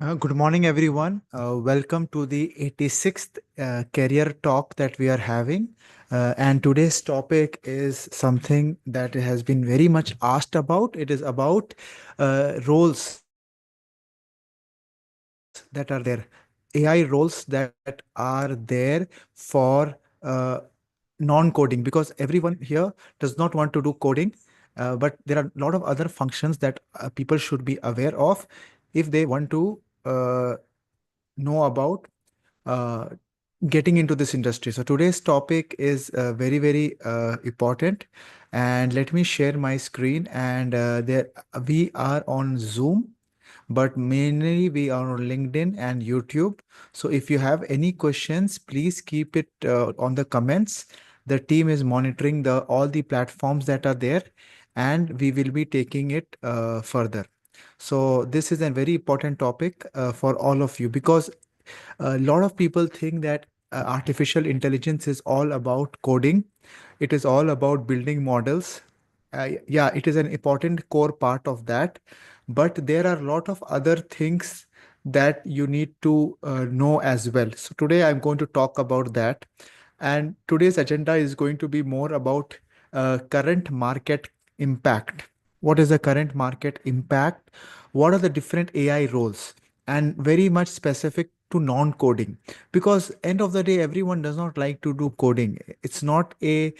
Good morning, everyone. Welcome to the 86th career talk that we are having. And today's topic is something that has been very much asked about. It is about roles that are there, AI roles that are there for non-coding, because everyone here does not want to do coding. But there are a lot of other functions that people should be aware of if they want to know about uh, getting into this industry. So today's topic is very important. And let me share my screen. And there we are on Zoom, but mainly we are on LinkedIn and YouTube. So if you have any questions, please keep it on the comments. The team is monitoring the all the platforms that are there, and we will be taking it further. So this is a very important topic for all of you, because a lot of people think that artificial intelligence is all about coding. It is all about building models. Yeah, it is an important core part of that. But there are a lot of other things that you need to know as well. So today I'm going to talk about that. And today's agenda is going to be more about current market impact. What is the current market impact? What are the different AI roles? And very much specific to non-coding, because end of the day everyone does not like to do coding. It's not a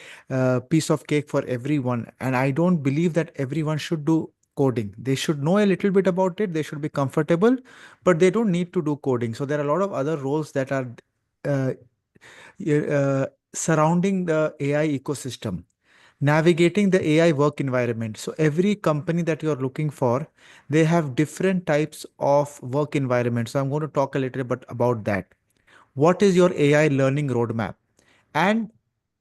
piece of cake for everyone, and I don't believe that everyone should do coding. They should know a little bit about it, they should be comfortable, but they don't need to do coding. So there are a lot of other roles that are uh, surrounding the AI ecosystem, navigating the AI work environment. So every company that you're looking for, they have different types of work environment. So I'm going to talk a little bit about that. What is your AI learning roadmap? And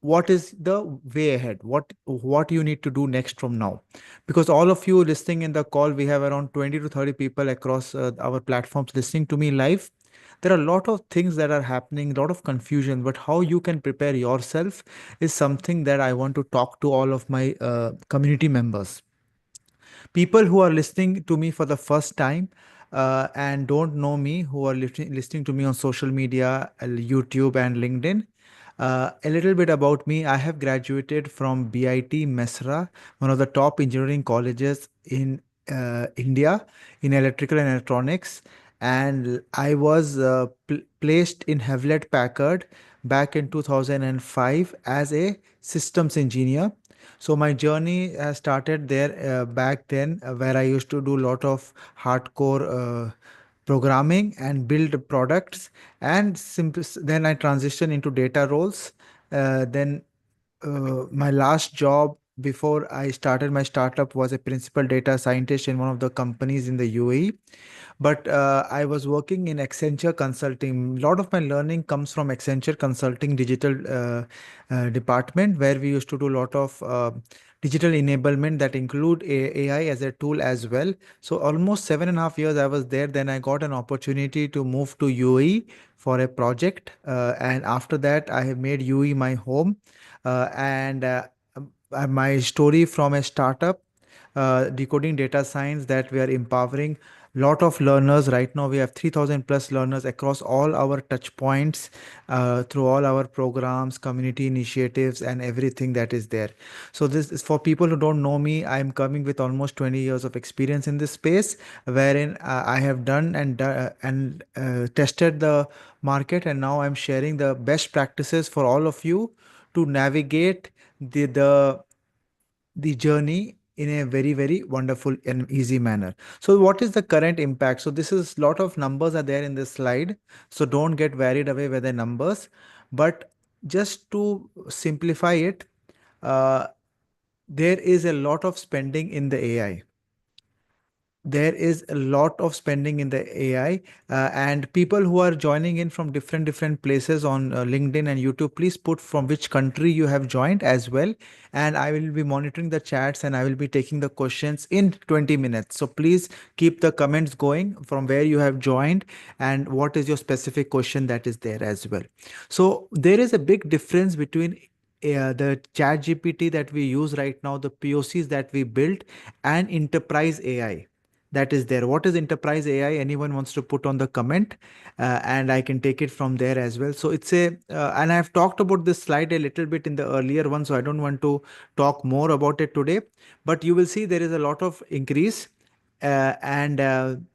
what is the way ahead? What you need to do next from now? Because all of you listening in the call, we have around 20 to 30 people across our platforms listening to me live. There are a lot of things that are happening, a lot of confusion, but how you can prepare yourself is something that I want to talk to all of my community members. People who are listening to me for the first time and don't know me, who are listening to me on social media, YouTube and LinkedIn. A little bit about me. I have graduated from BIT Mesra, one of the top engineering colleges in India in electrical and electronics. And I was placed in Hewlett Packard back in 2005 as a systems engineer. So my journey started there back then, where I used to do a lot of hardcore programming and build products. And then I transitioned into data roles. Then my last job before I started my startup was a principal data scientist in one of the companies in the UAE. But I was working in Accenture Consulting. A lot of my learning comes from Accenture Consulting digital department, where we used to do a lot of digital enablement that include AI as a tool as well. So almost 7.5 years I was there. Then I got an opportunity to move to UAE for a project, and after that I have made UAE my home. And my story from a startup, decoding data science, that we are empowering lot of learners. Right now we have 3000 plus learners across all our touch points, through all our programs, community initiatives and everything that is there. So this is for people who don't know me. I'm coming with almost 20 years of experience in this space, wherein I have done and tested the market, and now I'm sharing the best practices for all of you to navigate the journey in a very wonderful and easy manner. So what is the current impact? So this is lot of numbers are there in this slide, so don't get carried away with the numbers. But just to simplify it, uh, there is a lot of spending in the AI. There is a lot of spending in the AI, and people who are joining in from different places on LinkedIn and YouTube, please put from which country you have joined as well, and I will be monitoring the chats and I will be taking the questions in 20 minutes. So please keep the comments going from where you have joined and what is your specific question that is there as well. So there is a big difference between the chat GPT that we use right now, the POCs that we built, and enterprise AI. that is there. What is enterprise AI? Anyone wants to put on the comment, and I can take it from there as well. So it's a, and I've talked about this slide a little bit in the earlier one, so I don't want to talk more about it today. But you will see there is a lot of increase, and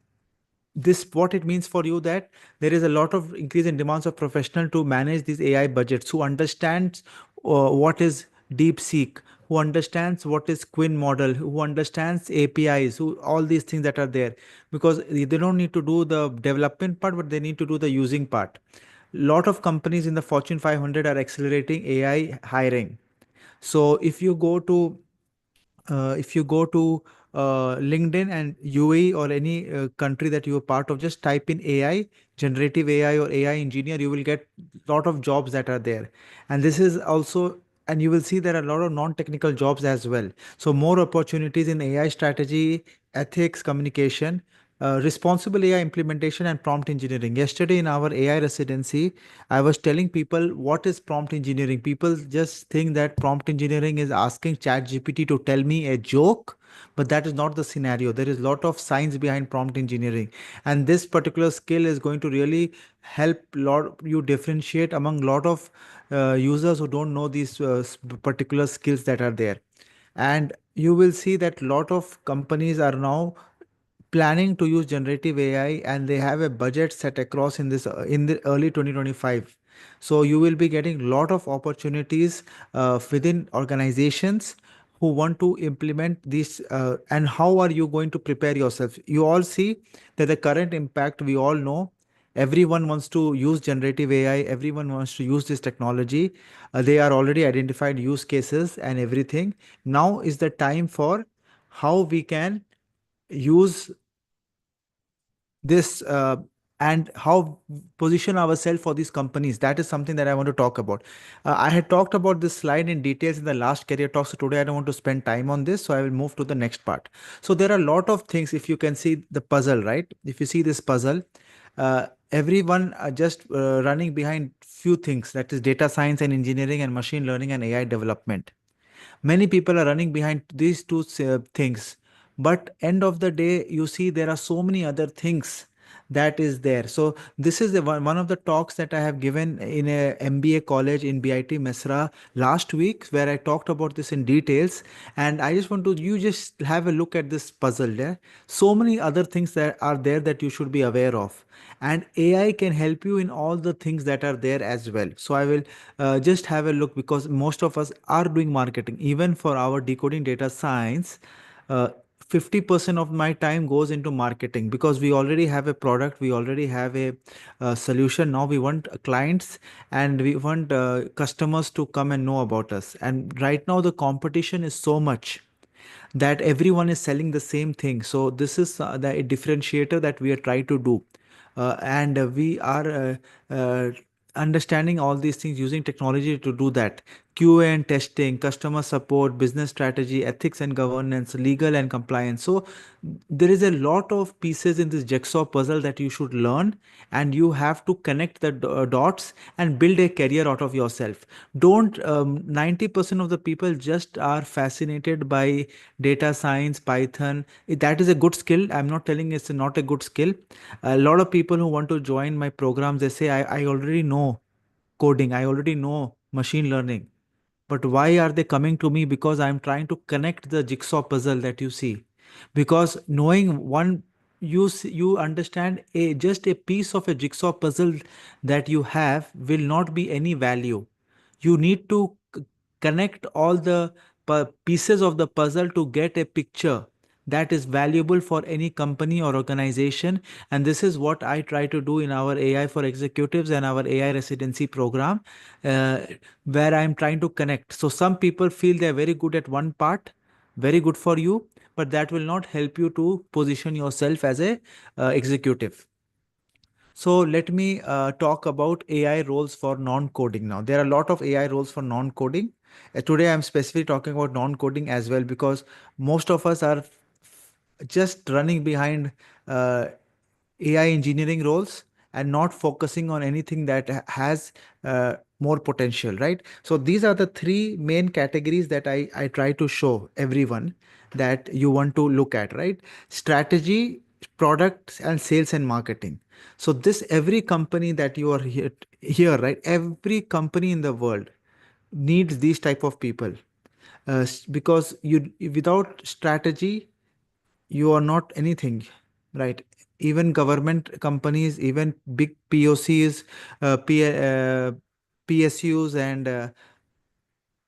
this what it means for you, that there is a lot of increase in demands of professional to manage these AI budgets, who understands what is DeepSeek, who understands what is Quinn model, who understands APIs, who all these things that are there, because they don't need to do the development part, but they need to do the using part. Lot of companies in the Fortune 500 are accelerating AI hiring. So if you go to LinkedIn and UAE or any country that you are part of, just type in AI, generative AI or AI engineer, you will get lot of jobs that are there. And this is also, and you will see there are a lot of non-technical jobs as well. So more opportunities in AI strategy, ethics, communication, responsible AI implementation and prompt engineering. Yesterday in our AI residency, I was telling people what is prompt engineering. People just think that prompt engineering is asking ChatGPT to tell me a joke, but that is not the scenario. There is a lot of science behind prompt engineering, and this particular skill is going to really help lot you differentiate among lot of users who don't know these particular skills that are there. And you will see that lot of companies are now planning to use generative AI, and they have a budget set across in this in the early 2025. So you will be getting lot of opportunities within organizations who want to implement this, and how are you going to prepare yourself? You all see that the current impact, we all know, everyone wants to use generative AI, everyone wants to use this technology. They are already identified use cases and everything. Now is the time for how we can use this, and how position ourselves for these companies. That is something that I want to talk about. I had talked about this slide in details in the last career talk, so today I don't want to spend time on this, so I will move to the next part. So there are a lot of things. If you can see the puzzle, right? If you see this puzzle, everyone are just running behind few things, that is data science and engineering and machine learning and AI development. Many people are running behind these two things, but end of the day you see there are so many other things that is there. So this is one of the talks that I have given in a MBA college in BIT Mesra last week, where I talked about this in details. And I just want to, you just have a look at this puzzle there. So many other things that are there that you should be aware of, and AI can help you in all the things that are there as well. So I will just have a look, because most of us are doing marketing. Even for our decoding data science, uh, 50% of my time goes into marketing, because we already have a product, we already have a, solution. Now we want clients, and we want customers to come and know about us. And right now the competition is so much that everyone is selling the same thing. So this is the differentiator that we are trying to do. And we are understanding all these things using technology to do that. QA and testing, customer support, business strategy, ethics and governance, legal and compliance. So there is a lot of pieces in this jigsaw puzzle that you should learn, and you have to connect the dots and build a career out of yourself. Don't 90% of the people just are fascinated by data science, Python. That is a good skill. I'm not telling it's not a good skill. A lot of people who want to join my programs, they say, I already know coding, I already know machine learning. But why are they coming to me? Because I'm trying to connect the jigsaw puzzle that you see. Because knowing one, you understand a just a piece of a jigsaw puzzle that you have will not be any value. You need to connect all the pieces of the puzzle to get a picture that is valuable for any company or organization. And this is what I try to do in our AI for executives and our AI residency program, uh, where I'm trying to connect. So some people feel they're very good at one part, very good for you, but that will not help you to position yourself as a executive. So let me talk about AI roles for non-coding now. There are a lot of AI roles for non-coding. Today I'm specifically talking about non-coding as well, because most of us are just running behind uh, AI engineering roles and not focusing on anything that has more potential, right? So these are the three main categories that I try to show everyone, that you want to look at, right? Strategy, products, and sales and marketing. So this every company that you are here, right? Every company in the world needs these type of people, because you without strategy you are not anything, right? Even government companies, even big POCs, PSUs, and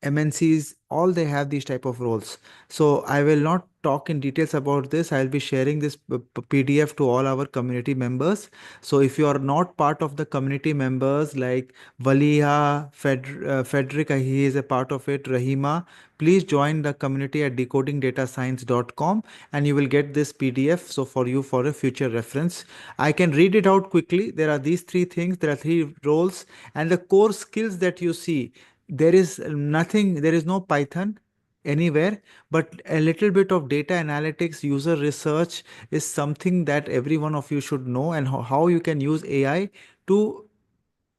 MNCs, all they have these type of roles. So I will not talk in details about this. I'll be sharing this PDF to all our community members. So if you are not part of the community members like Valiha, Frederick, he is a part of it, Rahima, please join the community at decodingdatascience.com and you will get this PDF. So for you for a future reference, I can read it out quickly. There are these three things, there are three roles, and the core skills that you see, there is nothing, there is no Python anywhere, but a little bit of data analytics, user research is something that every one of you should know, and how you can use AI to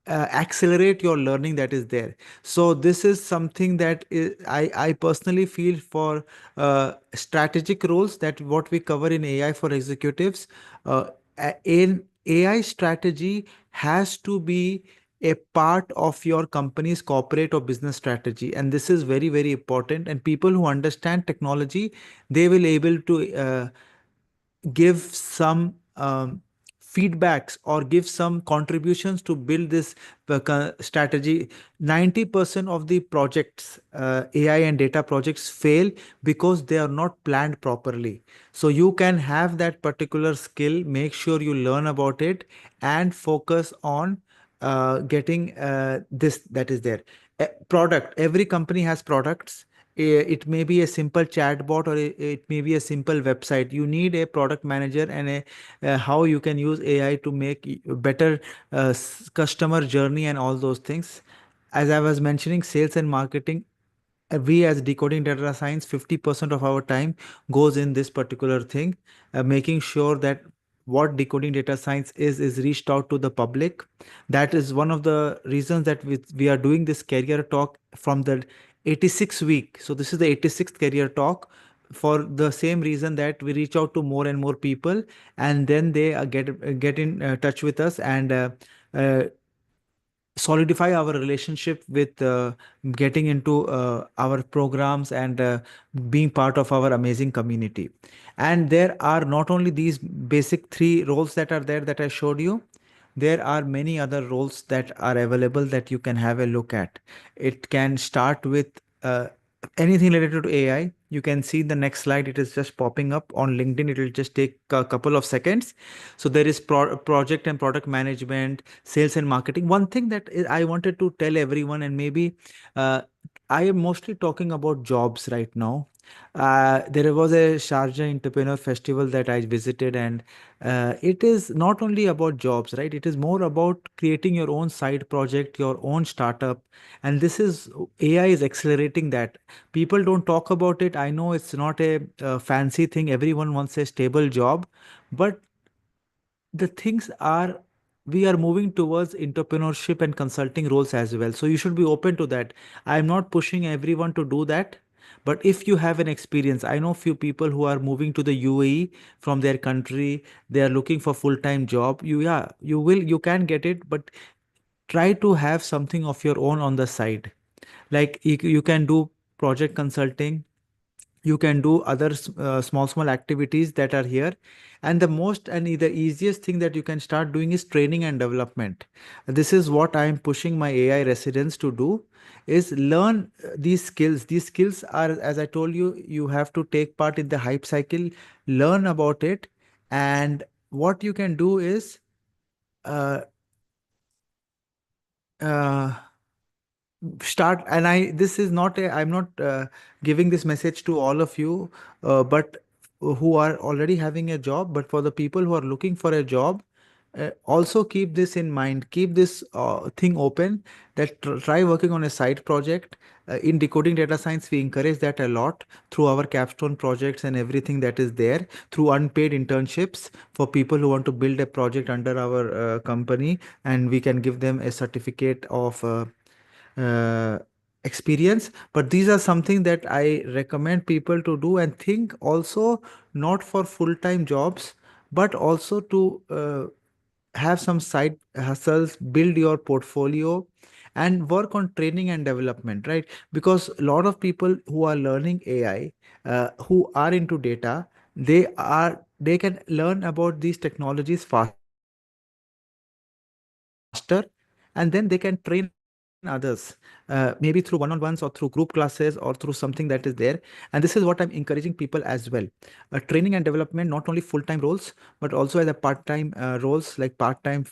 accelerate your learning that is there. So this is something that I personally feel for strategic roles, that what we cover in AI for executives. In AI, strategy has to be a part of your company's corporate or business strategy, and this is very very important. And people who understand technology, they will able to give some feedbacks or give some contributions to build this strategy. 90% of the projects, AI and data projects, fail because they are not planned properly. So you can have that particular skill, make sure you learn about it and focus on getting this that is there. Product, every company has products. It may be a simple chatbot, or it may be a simple website. You need a product manager and how you can use AI to make better customer journey and all those things. As I was mentioning, sales and marketing, we as decoding data science, 50% of our time goes in this particular thing, making sure that what decoding data science is reached out to the public. That is one of the reasons that we are doing this career talk from the 86th week. So this is the 86th career talk, for the same reason that we reach out to more and more people, and then they get in touch with us, and uh, solidify our relationship with getting into our programs, and being part of our amazing community. And there are not only these basic three roles that are there that I showed you, there are many other roles that are available that you can have a look at. It can start with anything related to AI. You can see the next slide, it is just popping up on LinkedIn. It will just take a couple of seconds. So there is project and product management, sales and marketing. One thing that I wanted to tell everyone, and maybe uh, I am mostly talking about jobs right now. There was a Sharjah Entrepreneur Festival that I visited, and it is not only about jobs, right? It is more about creating your own side project, your own startup, and this is AI is accelerating that. People don't talk about it. I know it's not a fancy thing. Everyone wants a stable job, but the things are, we are moving towards entrepreneurship and consulting roles as well, so you should be open to that. I'm not pushing everyone to do that, but if you have an experience, I know few people who are moving to the UAE from their country. They are looking for full time job. Yeah, you can get it, but try to have something of your own on the side. Like you can do project consulting, you can do other small activities that are here. And the most and the easiest thing that you can start doing is training and development. This is what I am pushing my AI residents to do, is learn these skills are, as I told you, you have to take part in the hype cycle, learn about it. And what you can do is uh, uh, start. And I this is not a I'm not giving this message to all of you, but who are already having a job, but for the people who are looking for a job, also keep this in mind, keep this thing open, that try working on a side project. In decoding data science, we encourage that a lot through our capstone projects and everything that is there, through unpaid internships for people who want to build a project under our company, and we can give them a certificate of uh, experience, but these are something that I recommend people to do and think also, not for full-time jobs, but also to have some side hustles, build your portfolio, and work on training and development, right? Because a lot of people who are learning AI, who are into data, they can learn about these technologies faster, and then they can train others, maybe through one-on-ones or through group classes or through something that is there. And this is what I'm encouraging people as well. Training and development, not only full-time roles, but also as a part-time roles, like part-time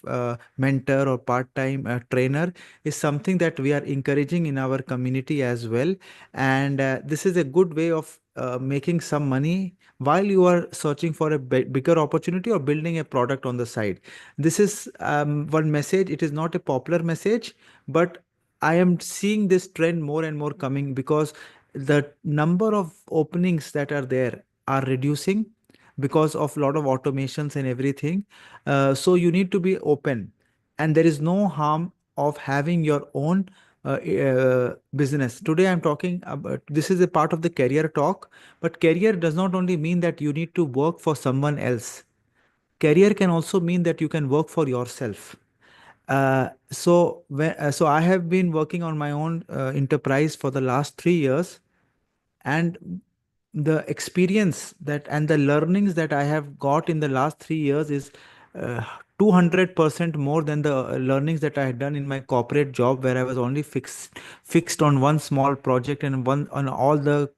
mentor or part-time trainer, is something that we are encouraging in our community as well. And this is a good way of making some money while you are searching for a bigger opportunity or building a product on the side. This is one message. It is not a popular message, but I am seeing this trend more and more coming because the number of openings that are there are reducing because of a lot of automations and everything. So you need to be open, and there is no harm of having your own business. Today, I'm talking about this is a part of the career talk, but career does not only mean that you need to work for someone else. Career can also mean that you can work for yourself. So I have been working on my own enterprise for the last 3 years, and the experience that and the learnings that I have got in the last 3 years is 200% more than the learnings that I had done in my corporate job, where I was only fixed on one small project and one on all the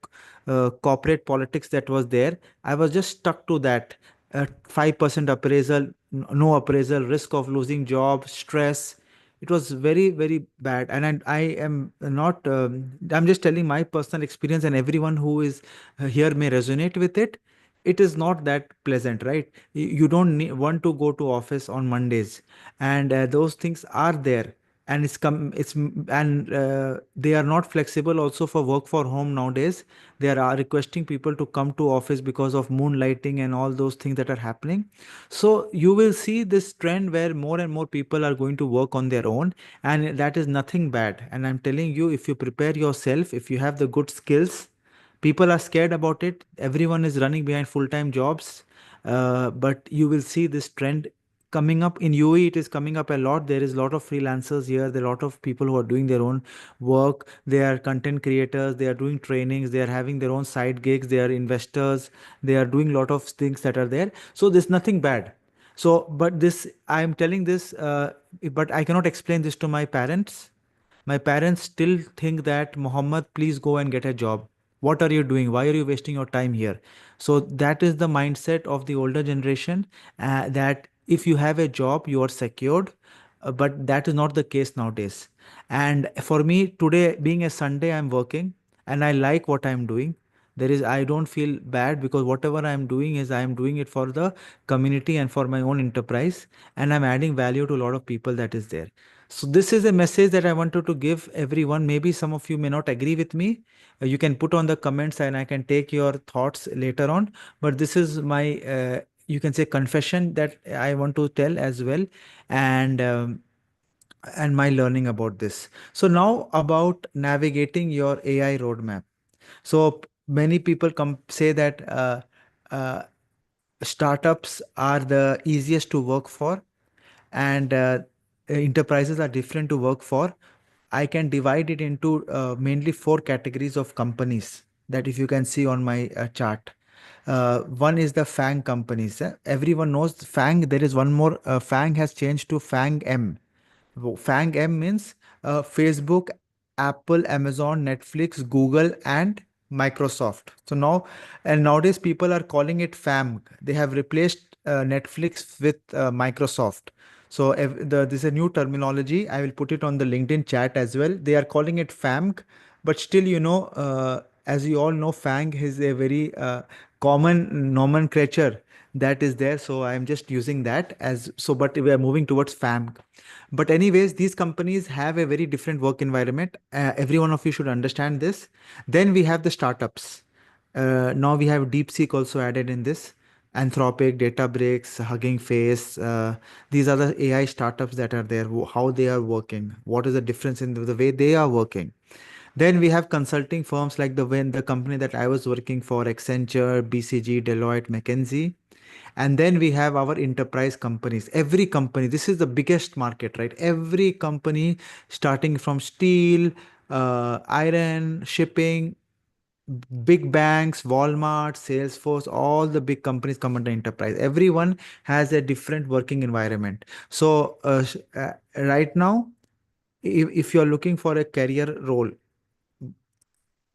corporate politics that was there. I was just stuck to that. 5% appraisal, no appraisal, risk of losing job, stress. It was very, very bad. And I am not, I'm just telling my personal experience, and everyone who is here may resonate with it. It is not that pleasant, right? You don't want to go to office on Mondays, and those things are there. And and they are not flexible also for work for home nowadays. They are requesting people to come to office because of moonlighting and all those things that are happening. So you will see this trend where more and more people are going to work on their own, and that is nothing bad. And I'm telling you, if you prepare yourself, if you have the good skills, people are scared about it. Everyone is running behind full-time jobs, but you will see this trend coming up in UAE. It is coming up a lot. There is a lot of freelancers here. There are a lot of people who are doing their own work. They are content creators. They are doing trainings. They are having their own side gigs. They are investors. They are doing a lot of things that are there. So there's nothing bad. So, but this, I am telling this, but I cannot explain this to my parents. My parents still think that, Muhammad, please go and get a job. What are you doing? Why are you wasting your time here? So that is the mindset of the older generation, that if you have a job, you are secured. But that is not the case nowadays. And for me, today being a Sunday, I'm working and I like what I'm doing. I don't feel bad because whatever I'm doing is I'm doing it for the community and for my own enterprise, and I'm adding value to a lot of people that is there. So this is a message that I wanted to give everyone. Maybe some of you may not agree with me. You can put on the comments and I can take your thoughts later on. But this is my, you can say, confession that I want to tell as well, and my learning about this. So now about navigating your AI roadmap. So many people come say that uh, startups are the easiest to work for, and enterprises are different to work for. I can divide it into mainly four categories of companies that if you can see on my chart. One is the FANG companies. Everyone knows FANG. There is one more. FANG has changed to FANG M. FANG M means Facebook, Apple, Amazon, Netflix, Google, and Microsoft. So now, and nowadays people are calling it FAM. They have replaced Netflix with Microsoft. So this is a new terminology. I will put it on the LinkedIn chat as well. They are calling it FAMG, but still, as you all know, FANG is a very common nomenclature that is there. So I'm just using that as so, but we are moving towards FAMG. But anyways, these companies have a very different work environment. Every one of you should understand this. Then we have the startups. Now we have DeepSeek also added in this. Anthropic, Databricks, Hugging Face. These are the AI startups that are there. How they are working. What is the difference in the way they are working? Then we have consulting firms like the company that I was working for, Accenture, BCG, Deloitte, McKinsey. And then we have our enterprise companies. Every company, this is the biggest market, right? Every company, starting from steel, iron, shipping, big banks, Walmart, Salesforce, all the big companies come under enterprise. Everyone has a different working environment. So, right now, if you're looking for a career role,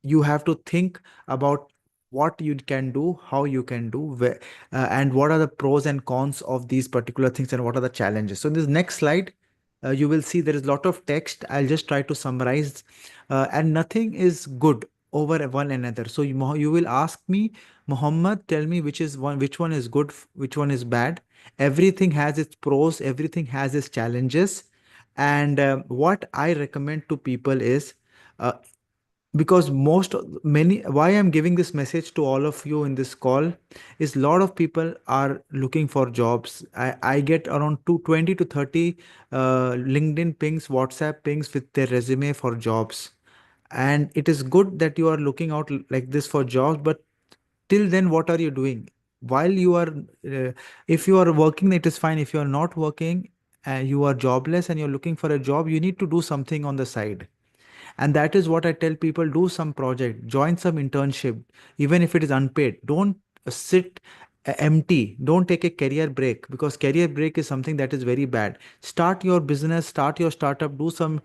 you have to think about what you can do, how you can do, and what are the pros and cons of these particular things, and what are the challenges. So in this next slide, you will see there is a lot of text. I'll just try to summarize, and nothing is good over one another. So you will ask me, Muhammad, tell me which one is good, which one is bad. Everything has its pros, everything has its challenges, and what I recommend to people is, uh, because many, why I'm giving this message to all of you in this call is, a lot of people are looking for jobs. I get around 220 to 30 LinkedIn pings, WhatsApp pings with their resume for jobs. And it is good that you are looking out like this for jobs, but till then, what are you doing while you are, uh, if you are working, it is fine. If you are not working and you are jobless and you're looking for a job, you need to do something on the side. And that is what I tell people: do some project, join some internship, even if it is unpaid. Don't sit empty. Don't take a career break, because career break is something that is very bad. Start your business, start your startup, do some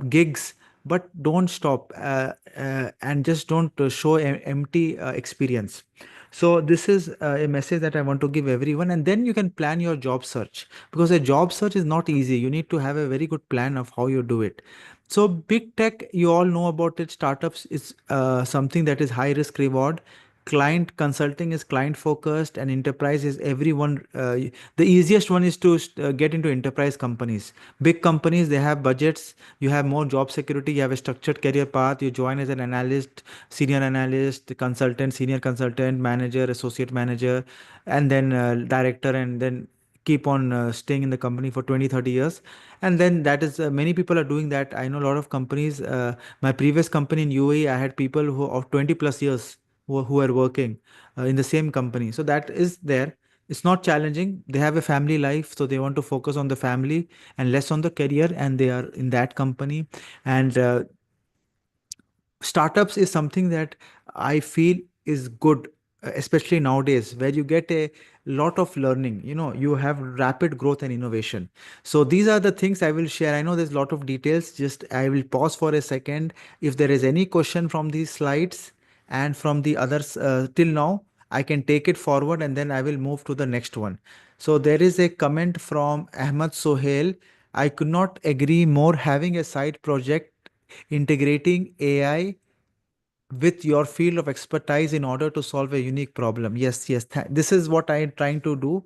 gigs, but don't stop, and just don't show empty experience. So this is a message that I want to give everyone, and then you can plan your job search, because a job search is not easy. You need to have a very good plan of how you do it. So big tech, you all know about it. Startups is something that is high risk reward. Client consulting is client focused, and enterprise is everyone. The easiest one is to get into enterprise companies. Big companies, they have budgets. You have more job security. You have a structured career path. You join as an analyst, senior analyst, consultant, senior consultant, manager, associate manager, and then director, and then keep on staying in the company for 20, 30 years. And then that is, many people are doing that. I know a lot of companies. My previous company in UAE, I had people who of 20 plus years who are working in the same company. So that is there. It's not challenging. They have a family life, so they want to focus on the family and less on the career, and they are in that company. And startups is something that I feel is good, especially nowadays, where you get a lot of learning. You have rapid growth and innovation. So these are the things I will share. I know there's a lot of details. Just I will pause for a second. If there is any question from these slides and from the others till now, I can take it forward, and then I will move to the next one. So there is a comment from Ahmad Sohail. I could not agree more. Having a side project integrating AI with your field of expertise in order to solve a unique problem. Yes, yes. This is what I'm trying to do.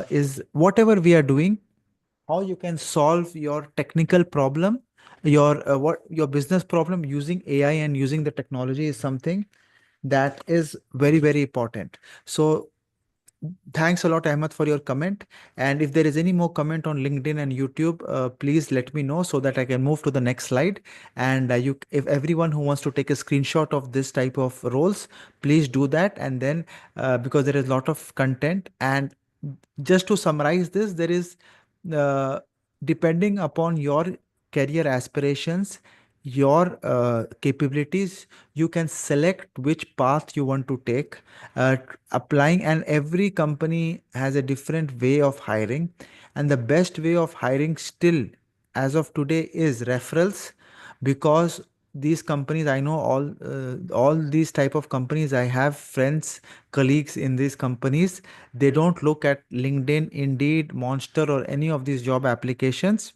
Is whatever we are doing, how you can solve your technical problem, your business problem using AI and using the technology is something that is very, very important. So thanks a lot, Ahmed, for your comment. And if there is any more comment on LinkedIn and YouTube, please let me know so that I can move to the next slide. And if everyone who wants to take a screenshot of this type of roles, please do that. And then, because there is a lot of content, and just to summarize this, there is, uh, depending upon your career aspirations, your capabilities, you can select which path you want to take, applying. And every company has a different way of hiring, and the best way of hiring still as of today is referrals, because these companies, I know all these type of companies, I have friends, colleagues in these companies. They don't look at LinkedIn, Indeed, Monster, or any of these job applications.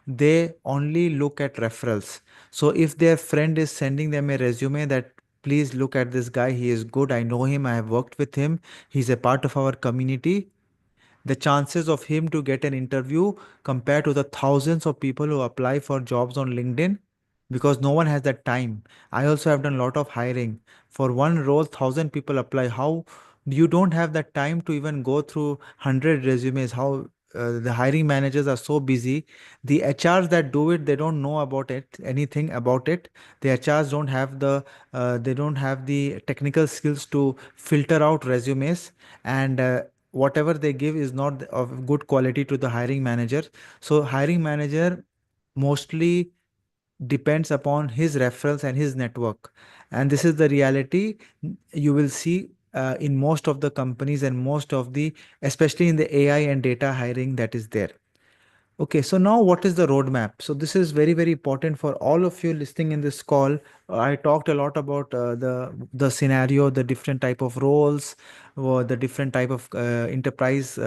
They only look at referrals. So if their friend is sending them a resume that, please look at this guy, he is good, I know him, I have worked with him, he's a part of our community, the chances of him to get an interview compared to the thousands of people who apply for jobs on LinkedIn, because no one has that time. I also have done a lot of hiring. For one role, 1,000 people apply. How you don't have that time to even go through 100 resumes? How the hiring managers are so busy. The HRs that do it, they don't know about it, anything about it. The HRs don't have they don't have the technical skills to filter out resumes, and whatever they give is not of good quality to the hiring manager. So hiring manager mostly depends upon his referrals and his network. And this is the reality you will see in most of the companies and most of the, especially in the AI and data hiring that is there. Okay, so now what is the roadmap? So this is very, very important for all of you listening in this call. I talked a lot about the scenario, the different type of roles, or the different type of enterprise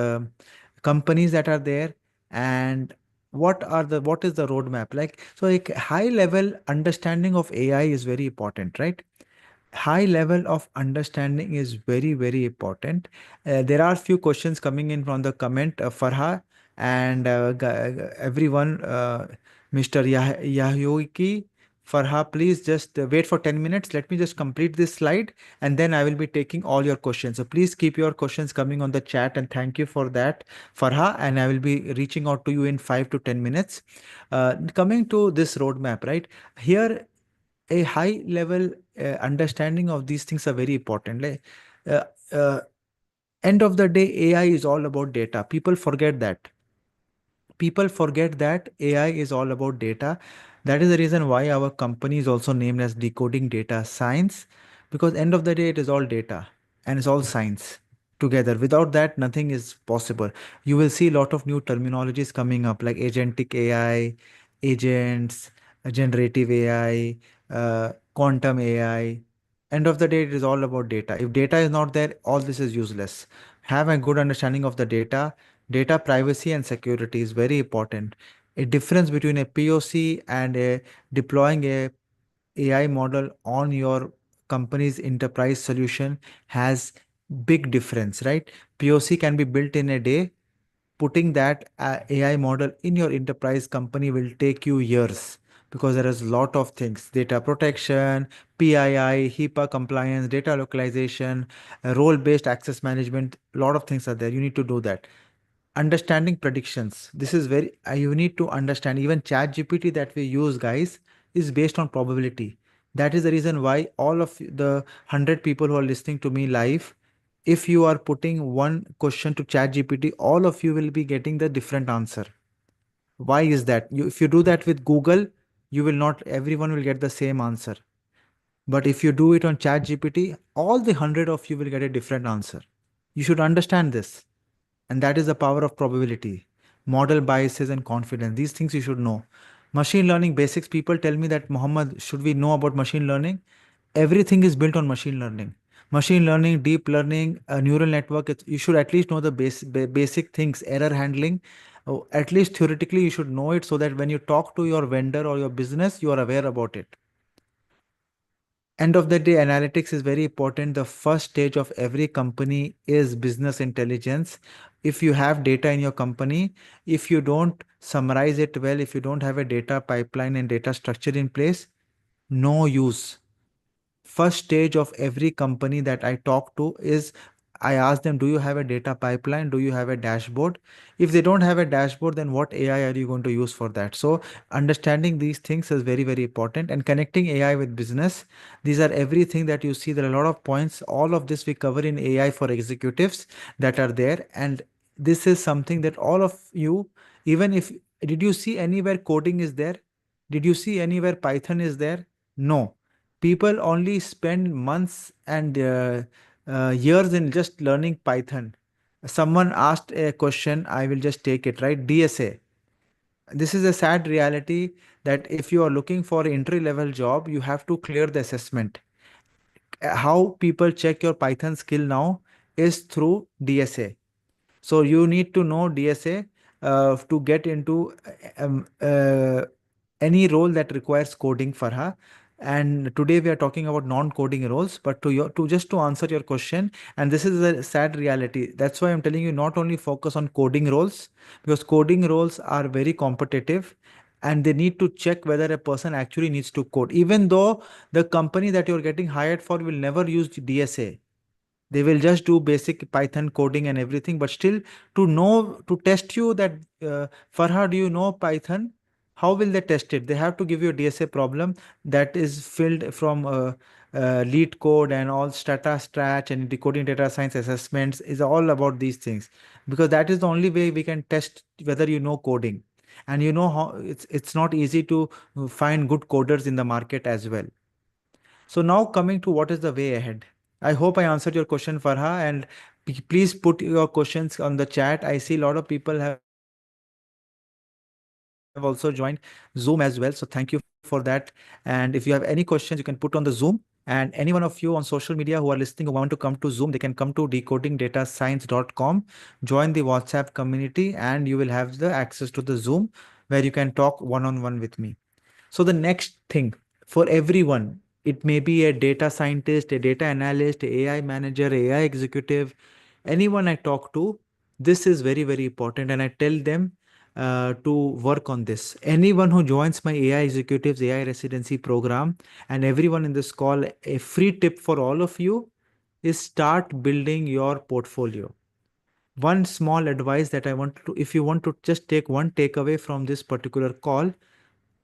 companies that are there, and what is the roadmap like? So, like high level understanding of AI is very important, right? High level of understanding is very, very important. There are few questions coming in from the comment, Farha and everyone, Mr. Yahyuki. Farha, please just wait for 10 minutes. Let me just complete this slide and then I will be taking all your questions. So please keep your questions coming on the chat, and thank you for that, Farha. And I will be reaching out to you in 5 to 10 minutes. Coming to this roadmap, right? Here a high level understanding of these things are very important. Like, uh, uh, end of the day, AI is all about data. People forget that AI is all about data. That is the reason why our company is also named as Decoding Data Science, because end of the day, it is all data and it's all science together. Without that, nothing is possible. You will see a lot of new terminologies coming up like agentic AI, agents, generative AI, quantum AI. End of the day, it is all about data. If data is not there, all this is useless. Have a good understanding of the data. Data privacy and security is very important. A difference between a POC and a deploying a AI model on your company's enterprise solution has big difference, right? POC can be built in a day. Putting that AI model in your enterprise company will take you years, because there is a lot of things: data protection, PII, HIPAA compliance, data localization, role-based access management. A lot of things are there. You need to do that. Understanding predictions, this is very you need to understand. Even chat gpt that we use, guys, is based on probability. That is the reason why all of the 100 people who are listening to me live, if you are putting one question to chat gpt, all of you will be getting the different answer. Why is that? If you do that with Google, you will not, everyone will get the same answer. But if you do it on chat gpt, all the 100 of you will get a different answer. You should understand this. And that is the power of probability, model biases, and confidence. These things you should know. Machine learning basics, people tell me that, Muhammad, should we know about machine learning? Everything is built on machine learning. Machine learning, deep learning, a neural network, you should at least know the basic things, error handling. At least theoretically, you should know it so that when you talk to your vendor or your business, you are aware about it. End of the day, analytics is very important. The first stage of every company is business intelligence. If you have data in your company, if you don't summarize it well, if you don't have a data pipeline and data structure in place, no use. First stage of every company that I talk to is, I ask them, do you have a data pipeline? Do you have a dashboard? If they don't have a dashboard, then what AI are you going to use for that? So understanding these things is very, very important, and connecting AI with business. These are everything that you see. There are a lot of points. All of this we cover in AI for executives that are there. And this is something that all of you, even if, did you see anywhere coding is there? Did you see anywhere Python is there? No. People only spend months and years in just learning Python. Someone asked a question, I will just take it, right? DSA. This is a sad reality that if you are looking for an entry level job, you have to clear the assessment. How people check your Python skill now is through DSA. So you need to know DSA to get into any role that requires coding, Farha. And today we are talking about non-coding roles, but to just to answer your question, and this is a sad reality. That's why I'm telling you, not only focus on coding roles, because coding roles are very competitive, and they need to check whether a person actually needs to code. Even though the company that you're getting hired for will never use DSA, They will just do basic Python coding and everything, but still to know, to test you that, Farha, do you know Python? How will they test it? They have to give you a DSA problem that is filled from lead code and all stata stretch and decoding data science assessments is all about these things, because that is the only way we can test whether you know coding. And you know how it's not easy to find good coders in the market as well. So now coming to what is the way ahead. I hope I answered your question, Farha, and please put your questions on the chat. I see a lot of people have also joined Zoom as well. So thank you for that. And if you have any questions, you can put on the Zoom. And any one of you on social media who are listening who want to come to Zoom, they can come to decodingdatascience.com, join the WhatsApp community, and you will have the access to the Zoom where you can talk one on one with me. So the next thing for everyone, it may be a data scientist, a data analyst, a AI manager, AI executive, anyone I talk to, this is very, very important. And I tell them to work on this. Anyone who joins my AI executives, AI residency program, and everyone in this call, a free tip for all of you is start building your portfolio. One small advice that I want to, if you want to just take one takeaway from this particular call,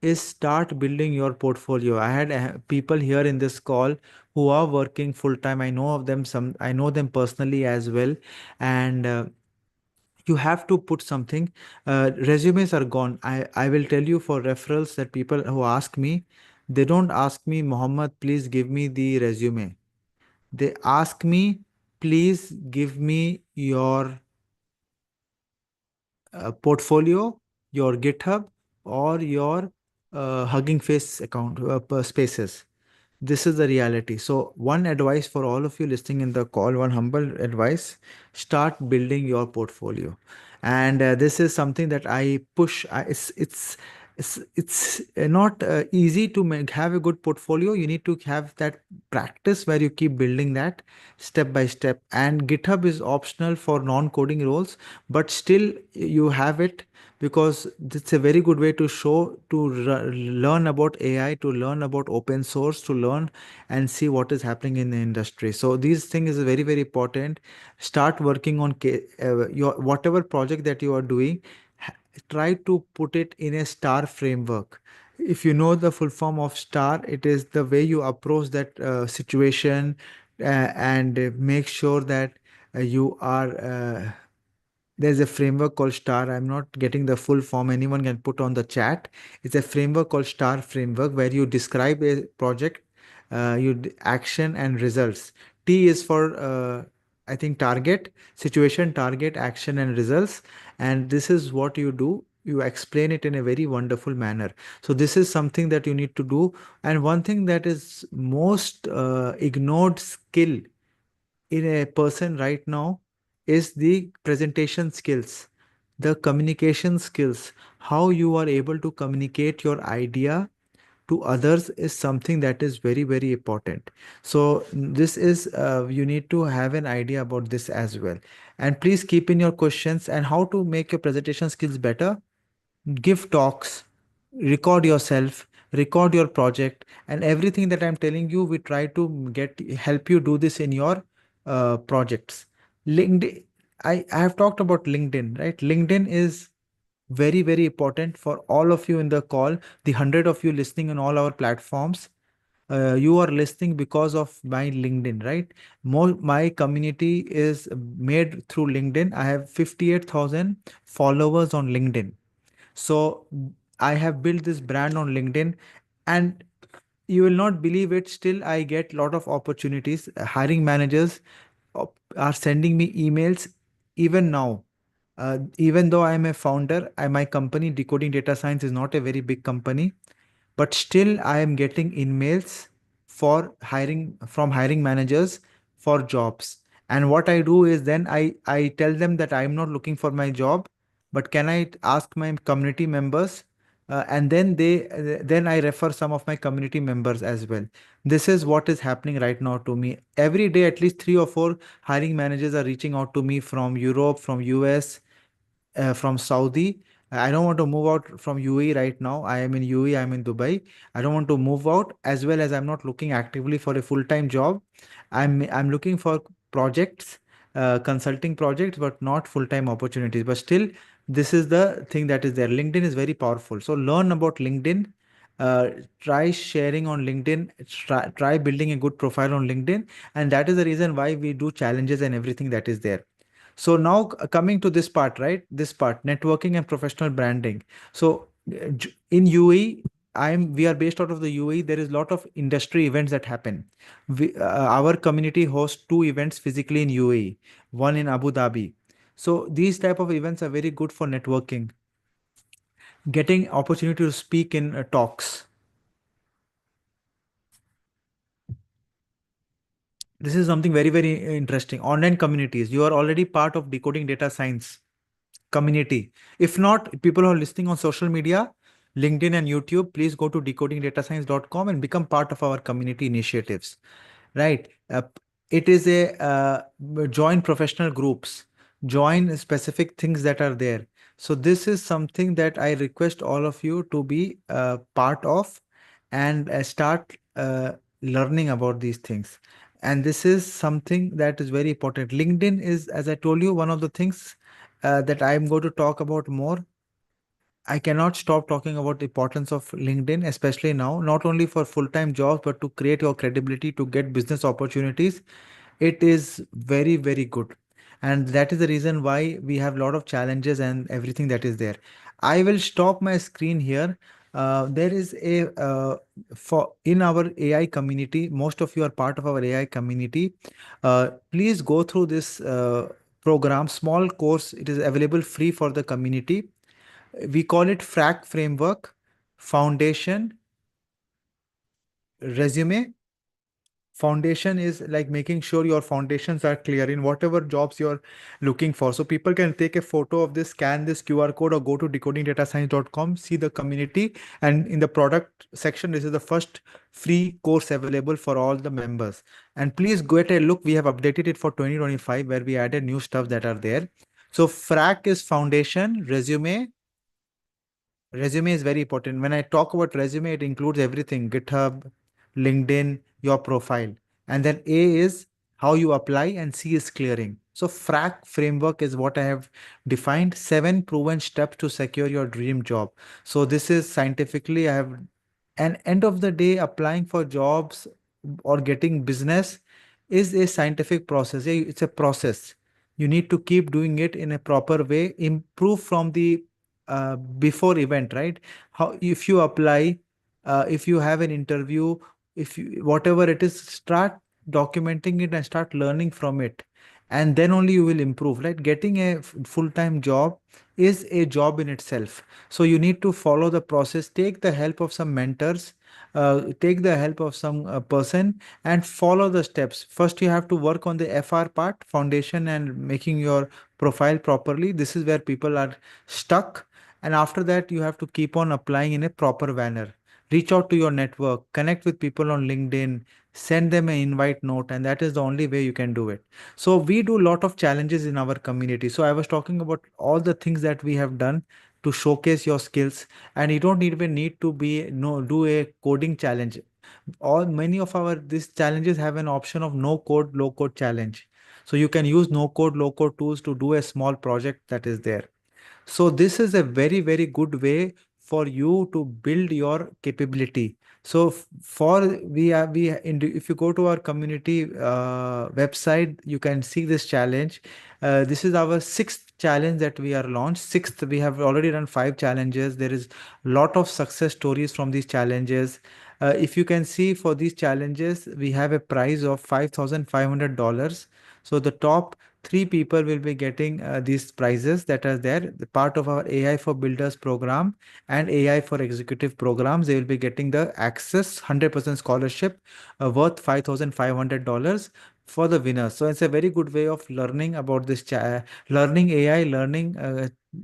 is start building your portfolio. I had people here in this call who are working full time. I know of them, some I know them personally as well. And you have to put something. Resumes are gone. I will tell you for referrals that people who ask me, they don't ask me, Mohammed, please give me the resume. They ask me, please give me your portfolio, your GitHub, or your Hugging Face account, spaces. This is the reality. So, one advice for all of you listening in the call, one humble advice, start building your portfolio. And this is something that I push. It's not easy to have a good portfolio. You need to have that practice where you keep building that step by step. And GitHub is optional for non-coding roles, but still you have it because it's a very good way to show, to learn about AI, to learn about open source, to learn and see what is happening in the industry. So these things is very, very important. Start working on your whatever project that you are doing. Try to put it in a star framework. If you know the full form of star, it is the way you approach that situation, and make sure that you are there's a framework called STAR. I'm not getting the full form. Anyone can put on the chat. It's a framework called STAR framework where you describe a project, action and results. T is for I think target, situation, target, action and results. And this is what you do. You explain it in a very wonderful manner. So this is something that you need to do. And one thing that is most ignored skill in a person right now is the presentation skills, the communication skills. How you are able to communicate your idea to others is something that is very, very important. So this is you need to have an idea about this as well. And please keep in your questions and how to make your presentation skills better. Give talks, record yourself, record your project, and everything that I'm telling you, we try to get help you do this in your projects. LinkedIn, I have talked about LinkedIn, right? LinkedIn is very, very important for all of you in the call, the 100 of you listening on all our platforms. You are listening because of my LinkedIn, right? My community is made through LinkedIn. I have 58,000 followers on LinkedIn. So I have built this brand on LinkedIn, and you will not believe it. Still, I get a lot of opportunities. Hiring managers are sending me emails even now. Even though I am a founder, my company Decoding Data Science is not a very big company, but still I am getting emails for hiring from hiring managers for jobs. And what I do is then I tell them that I'm not looking for my job, but can I ask my community members? And then I refer some of my community members as well. This is what is happening right now to me. Every day, at least three or four hiring managers are reaching out to me from Europe, from US, from Saudi. I don't want to move out from UAE right now. I am in UAE, I'm in Dubai. I don't want to move out, as well as I'm not looking actively for a full-time job. I'm looking for projects, consulting projects, but not full-time opportunities. But still, this is the thing that is there. LinkedIn is very powerful. So learn about LinkedIn. Uh, Try sharing on LinkedIn. Try building a good profile on LinkedIn, and that is the reason why we do challenges and everything that is there. So now coming to this part, right? This part, networking and professional branding. So in UAE, we are based out of the UAE. There is a lot of industry events that happen. Our community hosts two events physically in UAE, one in Abu Dhabi. So these type of events are very good for networking, getting opportunity to speak in talks. This is something very, very interesting. Online communities. You are already part of decoding data science community. If not, people who are listening on social media, LinkedIn and YouTube, please go to decodingdatascience.com and become part of our community initiatives. Right. It is a join professional groups, join specific things that are there. So this is something that I request all of you to be part of and start learning about these things. And this is something that is very important. LinkedIn is, as I told you, one of the things that I'm going to talk about more. I cannot stop talking about the importance of LinkedIn, especially now, not only for full-time jobs, but to create your credibility, to get business opportunities. It is very, very good. And that is the reason why we have a lot of challenges and everything that is there. I will stop my screen here. There is a for in our AI community, most of you are part of our AI community. Please go through this program, small course. It is available free for the community. We call it FRAC framework, foundation, resume. Foundation is like making sure your foundations are clear in whatever jobs you're looking for. So people can take a photo of this, scan this QR code, or go to decodingdatascience.com, see the community, and in the product section, this is the first free course available for all the members. And please go at a look. We have updated it for 2025, where we added new stuff that are there. So FRAC is foundation, resume. Resume is very important. When I talk about resume, it includes everything: GitHub, LinkedIn, your profile. And then A is how you apply, and C is clearing. So FRAC framework is what I have defined: 7 proven steps to secure your dream job. So this is scientifically, I have, and end of the day, applying for jobs or getting business is a scientific process. It's a process. You need to keep doing it in a proper way, improve from the before event, right? How if you apply, if you have an interview, if you whatever it is, start documenting it and start learning from it, and then only you will improve. Right? Getting a full-time job is a job in itself. So you need to follow the process, take the help of some mentors, take the help of some person, and follow the steps. First, you have to work on the FR part, foundation, and making your profile properly. This is where people are stuck. And after that, you have to keep on applying in a proper manner. Reach out to your network, connect with people on LinkedIn, send them an invite note, and that is the only way you can do it. So we do a lot of challenges in our community. So I was talking about all the things that we have done to showcase your skills, and you don't even need to be no do a coding challenge. All many of our these challenges have an option of no code, low code challenge. So you can use no code, low code tools to do a small project that is there. So this is a very, very good way for you to build your capability. So for if you go to our community website, you can see this challenge. This is our sixth challenge that we are launched. Sixth, we have already run 5 challenges. There is a lot of success stories from these challenges. If you can see, for these challenges, we have a prize of $5,500. So the top 3 people will be getting these prizes that are there, the part of our AI for Builders program and AI for Executive programs. They will be getting the access 100% scholarship worth $5,500 for the winners. So it's a very good way of learning about this, learning AI, learning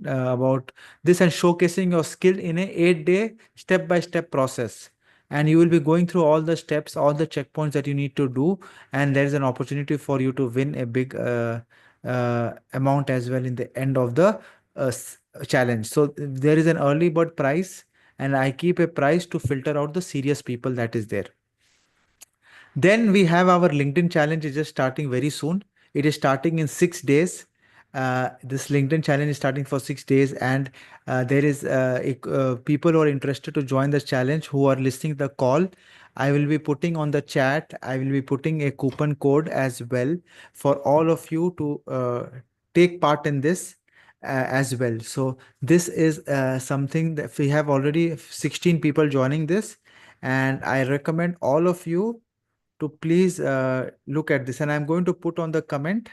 about this, and showcasing your skill in a 8-day step-by-step process. And you will be going through all the steps, all the checkpoints that you need to do, and there is an opportunity for you to win a big amount as well in the end of the challenge. So there is an early bird price, and I keep a price to filter out the serious people that is there. Then we have our LinkedIn challenge is just starting very soon. It is starting in 6 days. This LinkedIn challenge is starting for 6 days, and there is people who are interested to join this challenge who are listening the call. I will be putting on the chat. I will be putting a coupon code as well for all of you to take part in this as well. So this is something that we have already 16 people joining this, and I recommend all of you to please look at this. And I'm going to put on the comment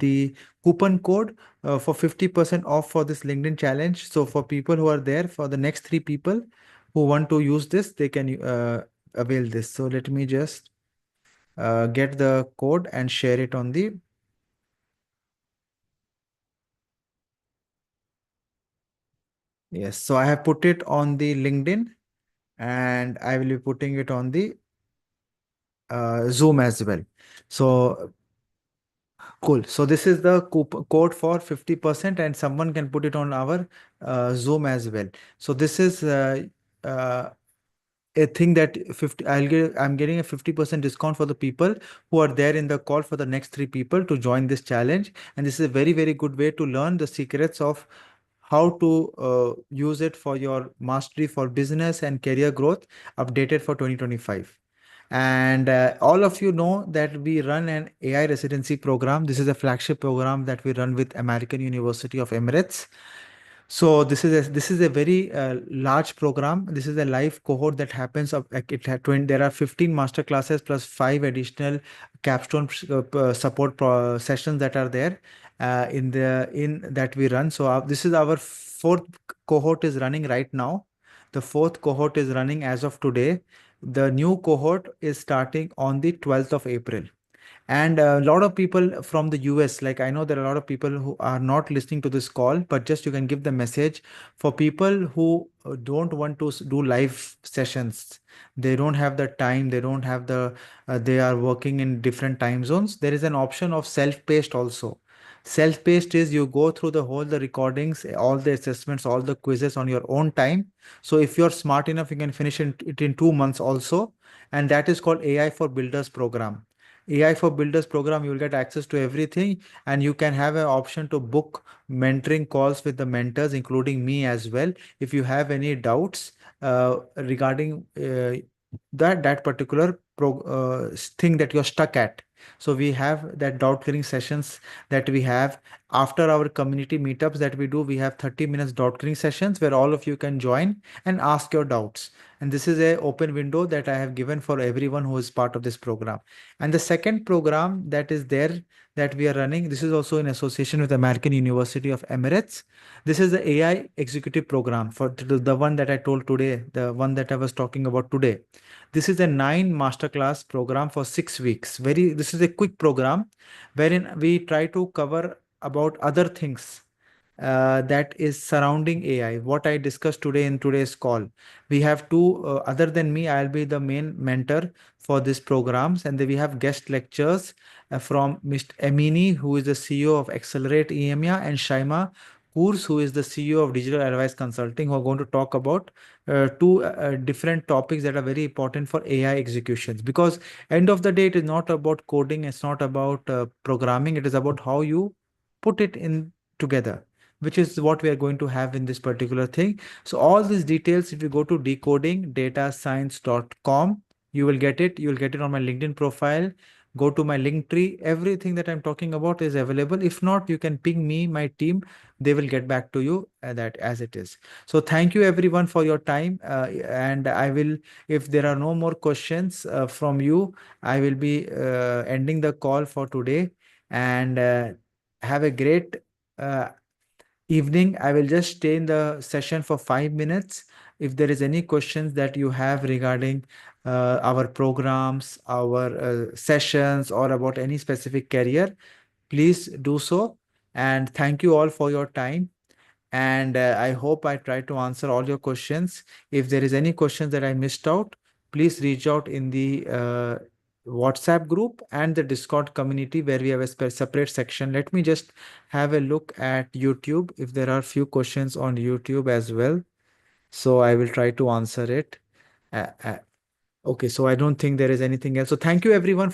the coupon code for 50% off for this LinkedIn challenge. So for people who are there, for the next 3 people who want to use this, they can avail this. So let me just get the code and share it on the. Yes, so I have put it on the LinkedIn, and I will be putting it on the Zoom as well. So cool. So this is the code for 50%, and someone can put it on our Zoom as well. So this is uh, a thing that 50 I'm getting a 50% discount for the people who are there in the call for the next 3 people to join this challenge. And this is a very, very good way to learn the secrets of how to use it for your mastery for business and career growth, updated for 2025. And all of you know that we run an AI residency program. This is a flagship program that we run with American University of Emirates. So this is a very large program. This is a live cohort that happens of like it had 20, there are 15 master classes plus 5 additional capstone support sessions that are there in that we run. So this is our fourth cohort is running right now. The fourth cohort is running as of today. The new cohort is starting on the 12th of April. And a lot of people from the US, like I know there are a lot of people who are not listening to this call, but just you can give the message for people who don't want to do live sessions. They don't have the time, they don't have the, they are working in different time zones. There is an option of self-paced also. Self-paced is you go through the whole the recordings, all the assessments, all the quizzes on your own time. So if you're smart enough, you can finish it in 2 months also. And that is called AI for Builders program. AI for Builders program, you will get access to everything, and you can have an option to book mentoring calls with the mentors, including me as well. If you have any doubts regarding that particular thing that you're stuck at. So we have that doubt clearing sessions that we have after our community meetups that we do. We have 30 minutes doubt clearing sessions where all of you can join and ask your doubts. And this is a open window that I have given for everyone who is part of this program. And the second program that is there that we are running, this is also in association with American University of Emirates. This is the AI executive program for the one that I told today, the one that I was talking about today. This is a 9 masterclass program for 6 weeks. This is a quick program wherein we try to cover about other things that is surrounding AI, what I discussed today in today's call. We have two, other than me, I'll be the main mentor for these programs. And then we have guest lectures from Mr. Emini, who is the CEO of Accelerate EMEA, and Shaima Koors, who is the CEO of Digital Advice Consulting, who are going to talk about two different topics that are very important for AI executions. Because end of the day, it is not about coding, it's not about programming, it is about how you put it in together, which is what we are going to have in this particular thing. So all these details, if you go to decodingdatascience.com, you will get it. You will get it on my LinkedIn profile. Go to my link tree. Everything that I'm talking about is available. If not, you can ping me, my team. They will get back to you that as it is. So thank you everyone for your time. And I will, if there are no more questions from you, I will be ending the call for today. And have a great uh, evening. I will just stay in the session for 5 minutes. If there is any questions that you have regarding our programs, our sessions, or about any specific career, please do so. And thank you all for your time. And I hope I tried to answer all your questions. If there is any questions that I missed out, please reach out in the WhatsApp group and the Discord community where we have a separate section. Let me just have a look at YouTube if there are few questions on YouTube as well. So I will try to answer it. Uh, uh, okay, so I don't think there is anything else. So thank you everyone.